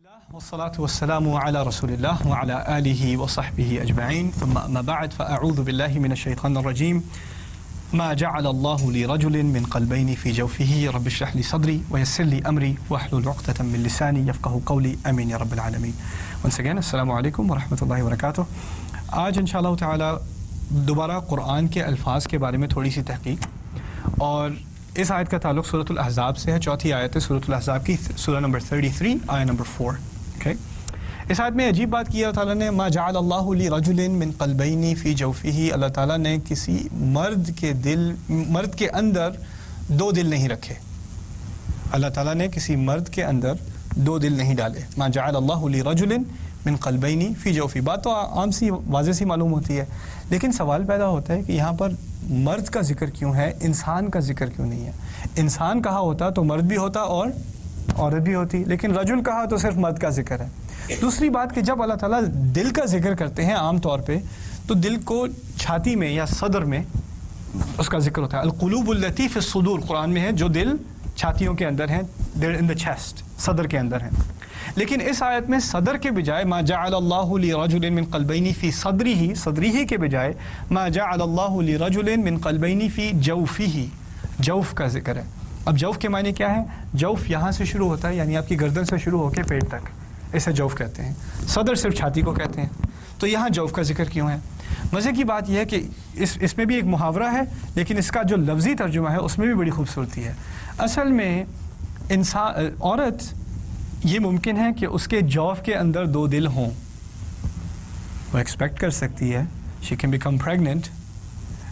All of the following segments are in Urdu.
الله والصلاة والسلام على رسول الله وعلى آله وصحبه أجمعين ثم أما بعد فأعوذ بالله من الشيطان الرجيم ما جعل الله لرجل من قلبين في جوفه رب اشرح لي صدري ويسر لي أمري واحلل عقدة من لساني يفقهوا قولي آمين يا رب العالمين. Once again السلام علیکم ورحمۃ اللہ وبرکاتہ. آج انشاءاللہ تعالی دوبارہ قرآن کے الفاظ کے بارے میں تھوڑی سی تحقیق، اور اس آیت کا تعلق سورۃ الاحزاب سے ہے. چوتھی آیت ہے سورۃ الاحزاب کی، سورہ نمبر 33 آیت نمبر 4. اوکے، اس آیت میں عجیب بات کی ہے تعالیٰ نے، ما جعل اللہ لرجل من قلبین فی جوفہ، اللہ تعالیٰ نے کسی مرد کے اندر دو دل نہیں رکھے. اللہ تعالیٰ نے کسی مرد کے اندر دو دل نہیں ڈالے. ما جعل اللہ لرجل من قلبین فی جوفہ، بات تو عام سی واضح سی معلوم ہوتی ہے، لیکن سوال پیدا ہوتا ہے کہ یہاں پر مرد کا ذکر کیوں ہے، انسان کا ذکر کیوں نہیں ہے؟ انسان کہا ہوتا تو مرد بھی ہوتا اور عورت بھی ہوتی، لیکن رجل کہا تو صرف مرد کا ذکر ہے. دوسری بات کہ جب اللہ تعالیٰ دل کا ذکر کرتے ہیں عام طور پہ تو دل کو چھاتی میں یا صدر میں اس کا ذکر ہوتا ہے. القلوب التی فی الصدور قرآن میں ہے، جو دل چھاتیوں کے اندر ہیں، they're in the chest، صدر کے اندر ہیں. لیکن اس آیت میں صدر کے بجائے ما جعل اللہ لرجل من قلبین فی صدرہ کے بجائے ما جعل اللہ لرجل من قلبین فی جوفہ، جوف کا ذکر ہے. اب جوف کے معنی کیا ہے؟ جوف یہاں سے شروع ہوتا ہے، یعنی آپ کی گردن سے شروع ہو کے پیٹ تک، اسے جوف کہتے ہیں. صدر صرف چھاتی کو کہتے ہیں. تو یہاں جوف کا ذکر کیوں ہے؟ مزے کی بات یہ ہے کہ اس میں بھی ایک محاورہ ہے، لیکن اس کا جو لفظی ترجمہ ہے اس میں بھی بڑی خوبصورتی ہے. اصل میں عورت یہ ممکن ہے کہ اس کے جوف کے اندر دو دل ہوں. وہ ایکسپیکٹ کر سکتی ہے، she can become pregnant,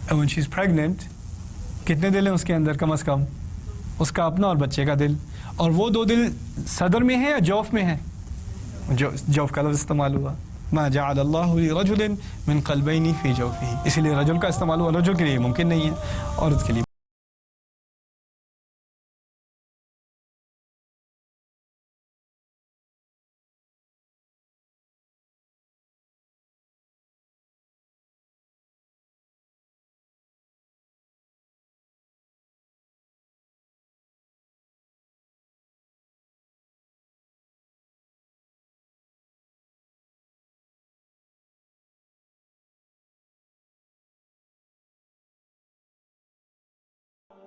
and when she is pregnant کتنے دل ہیں اس کے اندر؟ کم از کم اس کا اپنا اور بچے کا دل. اور وہ دو دل صدر میں ہیں یا جوف میں ہیں؟ جوف کا لفظ استعمال ہوا، ما جعل اللہ لرجل من قلبین فی جوفہ، اسی لیے رجل کا استعمال ہوا. رجل کے لیے ممکن نہیں ہے، عورت کے لیے